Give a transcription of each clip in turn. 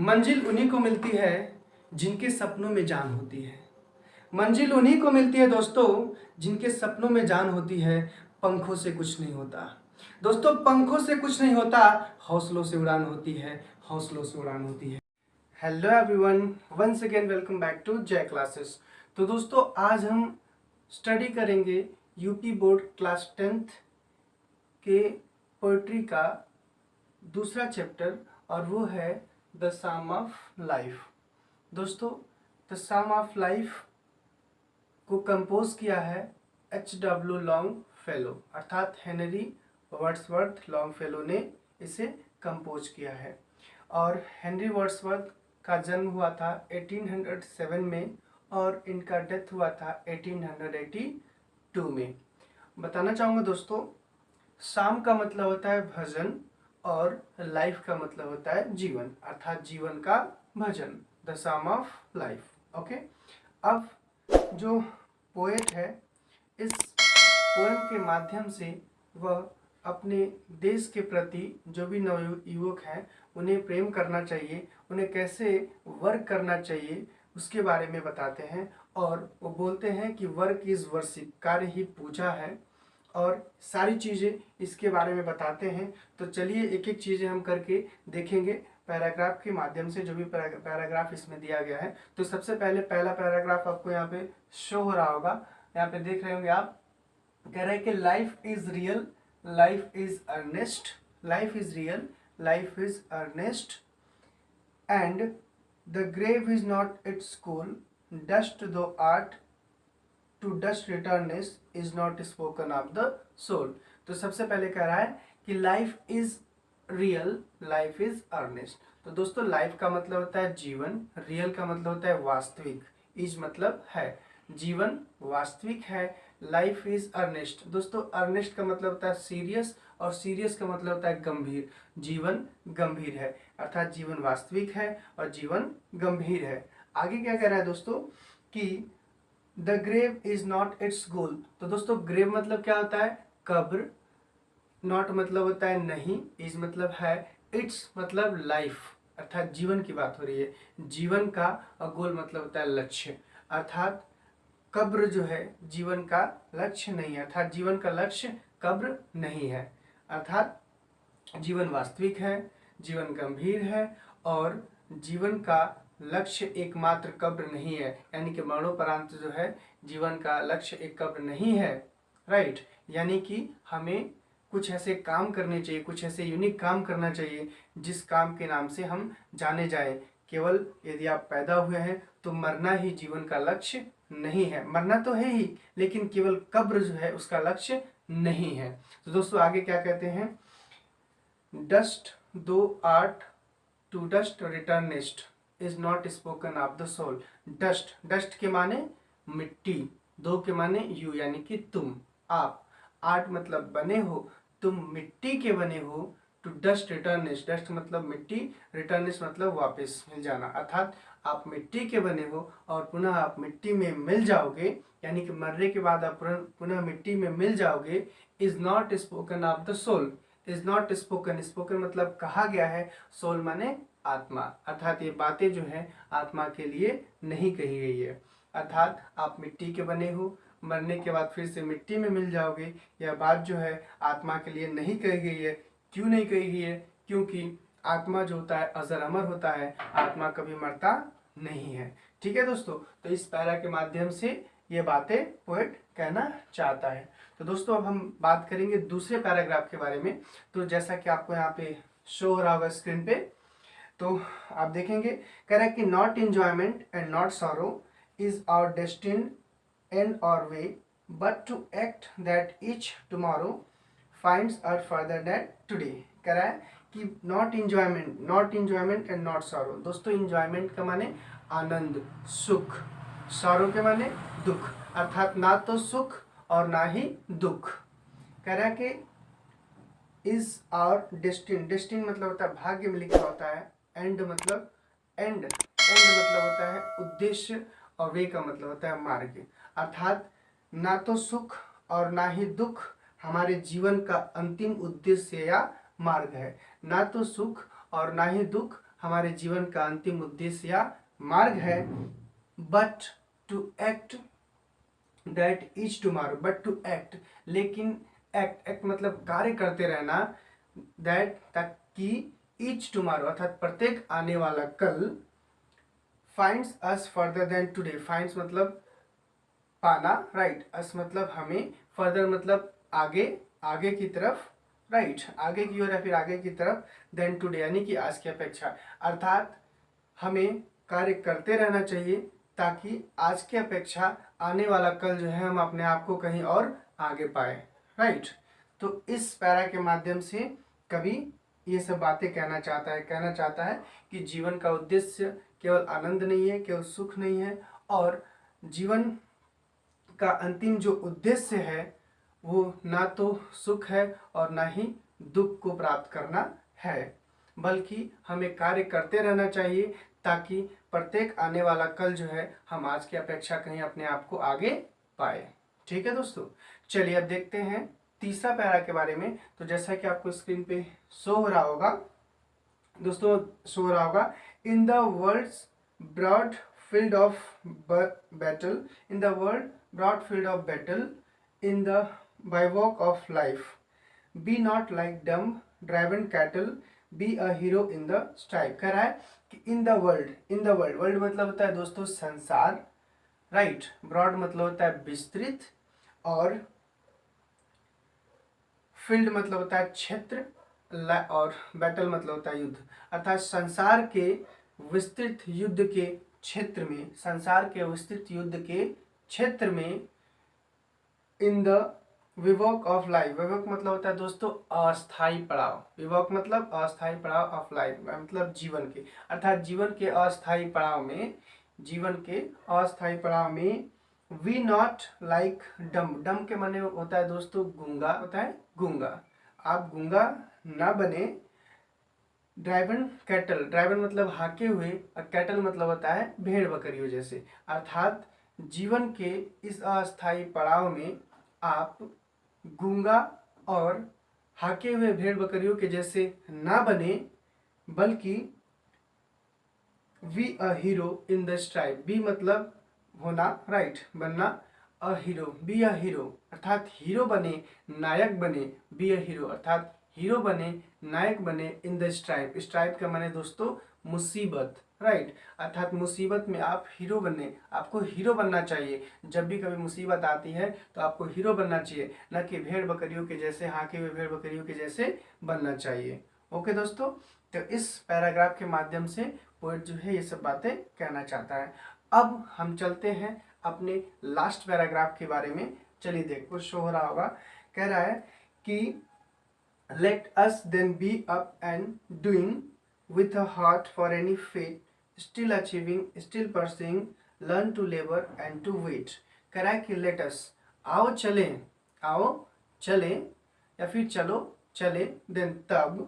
मंजिल उन्हीं को मिलती है जिनके सपनों में जान होती है। मंजिल उन्हीं को मिलती है दोस्तों जिनके सपनों में जान होती है। पंखों से कुछ नहीं होता दोस्तों, पंखों से कुछ नहीं होता, हौसलों से उड़ान होती है, हौसलों से उड़ान होती है। Hello everyone, once again welcome back to Jai classes. तो दोस्तों आज हम स्टडी करेंगे यूपी बोर्ड क्लास 10th के पोइट्री का दूसरा चैप्टर और वो है द सम ऑफ लाइफ। दोस्तों द सम ऑफ लाइफ को कंपोज किया है H.W. लॉन्गफेलो अर्थात हेनरी वर्ड्सवर्थ लॉन्गफेलो ने इसे कंपोज किया है। और हेनरी वर्ड्सवर्थ का जन्म हुआ था 1807 में और इनका डेथ हुआ था 1882 में। बताना चाहूँगा दोस्तों, शाम का मतलब होता है भजन और लाइफ का मतलब होता है जीवन, अर्थात जीवन का भजन, the sum of life. Okay, अब जो पोएट है इस पोएम के माध्यम से वह अपने देश के प्रति जो भी नवयुवक हैं उन्हें प्रेम करना चाहिए, उन्हें कैसे वर्क करना चाहिए उसके बारे में बताते हैं। और वो बोलते हैं कि वर्क इज़ वर्शिप, कार्य ही पूजा है, और सारी चीज़ें इसके बारे में बताते हैं। तो चलिए एक एक चीज़ें हम करके देखेंगे पैराग्राफ के माध्यम से, जो भी पैराग्राफ इसमें दिया गया है। तो सबसे पहले पहला पैराग्राफ आपको यहाँ पे शो हो रहा होगा, यहाँ पे देख रहे होंगे आप। कह रहे हैं कि life is real, life is earnest, life is real, life is earnest and the grave is not its school, dust thou art to dust returnest is not spoken of the soul. तो सबसे पहले कह रहा है कि life is real, life is earnest. तो दोस्तों life का मतलब होता है जीवन, रियल का मतलब होता है वास्तविक, इज मतलब है, जीवन वास्तविक है, लाइफ इज अर्नेस्ट। दोस्तों अर्नेस्ट का मतलब होता है सीरियस, और सीरियस का मतलब होता है गंभीर, जीवन गंभीर है, अर्थात जीवन वास्तविक है और जीवन गंभीर है। आगे क्या कह रहा है दोस्तों कि the grave is not its goal. तो दोस्तों ग्रेव मतलब क्या होता है, कब्र, नॉट मतलब होता है नहीं, इज मतलब है, इट्स मतलब लाइफ, अर्थात जीवन की बात हो रही है, जीवन का, और गोल मतलब होता है लक्ष्य, अर्थात कब्र जो है जीवन का लक्ष्य नहीं है, अर्थात जीवन का लक्ष्य कब्र नहीं है, अर्थात जीवन वास्तविक है, जीवन गंभीर है और जीवन का लक्ष्य एकमात्र कब्र नहीं है, यानी कि मरणोपरांत जो है जीवन का लक्ष्य एक कब्र नहीं है। राइट, यानी कि हमें कुछ ऐसे काम करने चाहिए, कुछ ऐसे यूनिक काम करना चाहिए जिस काम के नाम से हम जाने जाएं। केवल यदि आप पैदा हुए हैं तो मरना ही जीवन का लक्ष्य नहीं है, मरना तो है ही लेकिन केवल कब्र जो है उसका लक्ष्य नहीं है। तो दोस्तों आगे क्या कहते हैं, dust thou art to dust returnest is not spoken of the soul. Dust, dust के माने मिट्टी, दो के माने यू यानी कि तुम, आप, आर्ट मतलब बने हो, तुम मिट्टी के बने हो, टू डस्ट रिटर्निस्ट, डस्ट मतलब मिट्टी, रिटर्निस्ट मतलब वापस मिल जाना, अर्थात आप मिट्टी के बने हो और पुनः आप मिट्टी में मिल जाओगे, यानी कि मरने के बाद आप पुनः मिट्टी में मिल जाओगे। Is not spoken of the soul, is not spoken, spoken मतलब कहा गया है, सोल माने आत्मा, अर्थात ये बातें जो है आत्मा के लिए नहीं कही गई है, अर्थात आप मिट्टी के बने हो, मरने के बाद फिर से मिट्टी में मिल जाओगे, यह बात जो है आत्मा के लिए नहीं कही गई है। क्यों नहीं कही गई है, क्योंकि आत्मा जो होता है अजर अमर होता है, आत्मा कभी मरता नहीं है। ठीक है दोस्तों, तो इस पैरा के माध्यम से ये बातें पोएट कहना चाहता है। तो दोस्तों अब हम बात करेंगे दूसरे पैराग्राफ के बारे में। तो जैसा कि आपको यहाँ पे शो हो रहा होगा स्क्रीन पे, तो आप देखेंगे, कह रहा है कि not enjoyment and not sorrow is our destined end और way, but to act that each tomorrow finds us further than today. कह रहा है कि not enjoyment and not sorrow. दोस्तों इंजॉयमेंट का माने आनंद, सुख, सॉरो के माने दुख, अर्थात ना तो सुख और ना ही दुख। कह रहा है कि इज आवर डेस्टिन, डेस्टिन मतलब होता है भाग्य में लिखा होता है, एंड मतलब एंड मतलब होता है उद्देश्य, और वे का मतलब होता है मार्ग, अर्थात ना तो सुख और ना ही दुख हमारे जीवन का अंतिम उद्देश्य या मार्ग है, ना तो सुख और ना ही दुख हमारे जीवन का अंतिम उद्देश्य या मार्ग है। But to act that is tomorrow, but to act, लेकिन एक्ट मतलब कार्य करते रहना, दैट ताकि इच टुमारो अर्थात प्रत्येक आने वाला कल, finds us further than today, finds मतलब पाना, राइट, अस मतलब हमें, फर्दर मतलब आगे, आगे की तरफ, राइट, आगे की ओर या फिर आगे की तरफ, देन टुडे यानी कि आज की अपेक्षा, अर्थात हमें कार्य करते रहना चाहिए ताकि आज की अपेक्षा आने वाला कल जो है हम अपने आप को कहीं और आगे पाए, राइट। तो इस पैरा के माध्यम से कवि ये सब बातें कहना चाहता है कि जीवन का उद्देश्य केवल आनंद नहीं है, केवल सुख नहीं है, और जीवन का अंतिम जो उद्देश्य है वो ना तो सुख है और ना ही दुख को प्राप्त करना है, बल्कि हमें कार्य करते रहना चाहिए ताकि प्रत्येक आने वाला कल जो है हम आज की अपेक्षा कहीं अपने आप को आगे पाए। ठीक है दोस्तों, चलिए अब देखते हैं तीसरा पैरा के बारे में। तो जैसा कि आपको स्क्रीन पे शो हो रहा होगा दोस्तों, शो हो रहा होगा, in the world's broad field of battle, in the world broad field of battle, in the bivouac of life, be not like dumb driven cattle, be a hero in the strife। कह रहा है कि इन the world, in the world, world मतलब होता है दोस्तों संसार, right, broad मतलब होता है विस्तृत, और फील्ड मतलब होता है क्षेत्र, और बैटल मतलब होता है युद्ध, अर्थात संसार के विस्तृत युद्ध के क्षेत्र में, संसार के विस्तृत युद्ध के क्षेत्र में, इन द विवॉक ऑफ लाइफ, विवॉक मतलब होता है दोस्तों अस्थाई पड़ाव, विवॉक मतलब अस्थाई पड़ाव ऑफ लाइफ मतलब जीवन के, अर्थात जीवन के अस्थाई पड़ाव में, जीवन के अस्थाई पड़ाव में, वी नॉट लाइक डम, डम के माने होता है दोस्तों गूंगा, होता है गूंगा, आप गूंगा ना बने, ड्राइवन कैटल, ड्राइवन मतलब हाके हुए, और कैटल मतलब होता है भेड़ बकरियों जैसे, अर्थात जीवन के इस अस्थाई पड़ाव में आप गूंगा और हाके हुए भेड़ बकरियों के जैसे ना बने, बल्कि be a hero in the strife, be मतलब होना, राइट, बनना, a hero, be a hero अर्थात हीरो बने, नायक बने, बी अ हीरो अर्थात हीरो बने, नायक बने, इन द स्ट्राइप, स्ट्राइप का माने दोस्तों मुसीबत, राइट, अर्थात मुसीबत में आप हीरो बने, आपको हीरो बनना चाहिए, जब भी कभी मुसीबत आती है तो आपको हीरो बनना चाहिए, न कि भेड़ बकरियों के जैसे, हाके हुए भेड़ बकरियों के जैसे बनना चाहिए। ओके दोस्तों, तो इस पैराग्राफ के माध्यम से पोएट जो है ये सब बातें कहना चाहता है। अब हम चलते हैं अपने लास्ट पैराग्राफ के बारे में। चलिए देखो, शो हो रहा होगा, कह रहा है कि let us then be up and doing with a heart for any fate, still achieving, still pursuing, learn to labor and to wait। कह रहा है कि let us, आओ चलें, आओ चलें, या फिर चलो चले, then तब,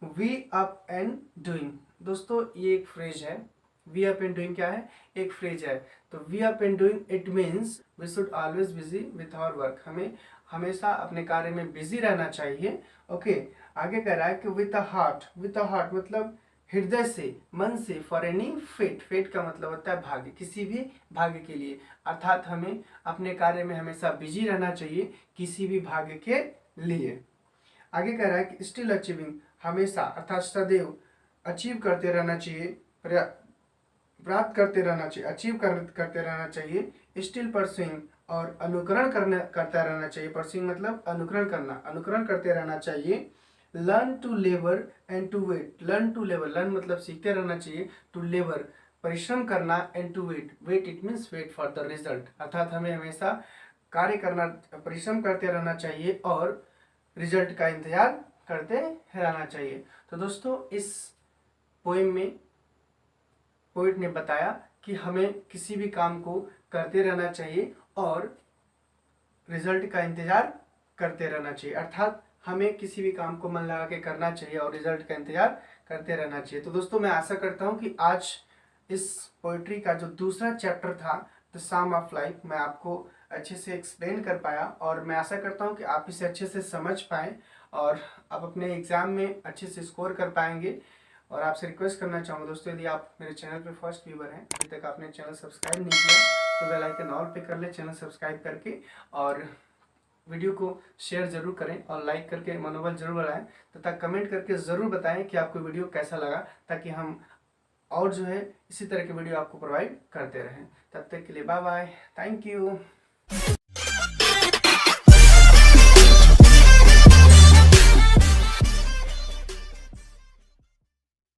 we up and doing, दोस्तों ये एक फ्रेज है, वी अप एंड डूइंग क्या है, एक फ्रेज है, तो be up and doing it means we should always busy with our work, हमें हमेशा अपने कार्य में बिजी रहना चाहिए। ओके, आगे कह रहा है कि with a heart, with a heart मतलब हृदय से, मन से, फॉर एनी फेट, फेट का मतलब होता है भाग्य, किसी भी भाग्य के लिए, अर्थात हमें अपने कार्य में हमेशा बिजी रहना चाहिए किसी भी भाग्य के लिए। आगे कह रहा है कि स्टिल अचीविंग, हमेशा अर्थात सदैव अचीव करते रहना चाहिए, प्राप्त करते रहना चाहिए, अचीव करते रहना चाहिए, स्टिल परस्यूइंग और अनुकरण करता रहना चाहिए, परस्यूइंग मतलब अनुकरण करना, अनुकरण करते रहना चाहिए, learn to labour and to wait, learn to labour, learn मतलब सीखते रहना चाहिए, टू लेबर परिश्रम करना, and to wait, wait it means wait for the result, अर्थात हमें हमेशा कार्य करना, परिश्रम करते रहना चाहिए और रिजल्ट का इंतजार करते रहना चाहिए। तो दोस्तों इस पोएम में पोएट ने बताया कि हमें किसी भी काम को करते रहना चाहिए और रिजल्ट का इंतजार करते रहना चाहिए, अर्थात हमें किसी भी काम को मन लगा के करना चाहिए और रिजल्ट का इंतजार करते रहना चाहिए। तो दोस्तों मैं आशा करता हूँ कि आज इस पोइट्री का जो दूसरा चैप्टर था द साम ऑफ लाइफ, मैं आपको अच्छे से एक्सप्लेन कर पाया, और मैं आशा करता हूँ कि आप इसे अच्छे से समझ पाएँ और आप अपने एग्ज़ाम में अच्छे से स्कोर कर पाएंगे। और आपसे रिक्वेस्ट करना चाहूँगा दोस्तों, यदि आप मेरे चैनल पे फर्स्ट व्यूवर हैं, अभी तक आपने चैनल सब्सक्राइब नहीं किया तो बेल आइकन ऑल पे कर ले चैनल सब्सक्राइब करके, और वीडियो को शेयर ज़रूर करें और लाइक करके मनोबल जरूर बढ़ाएं तथा कमेंट करके ज़रूर बताएं कि आपको वीडियो कैसा लगा, ताकि हम और जो है इसी तरह के वीडियो आपको प्रोवाइड करते रहें। तब तक के लिए बाय बाय, थैंक यू।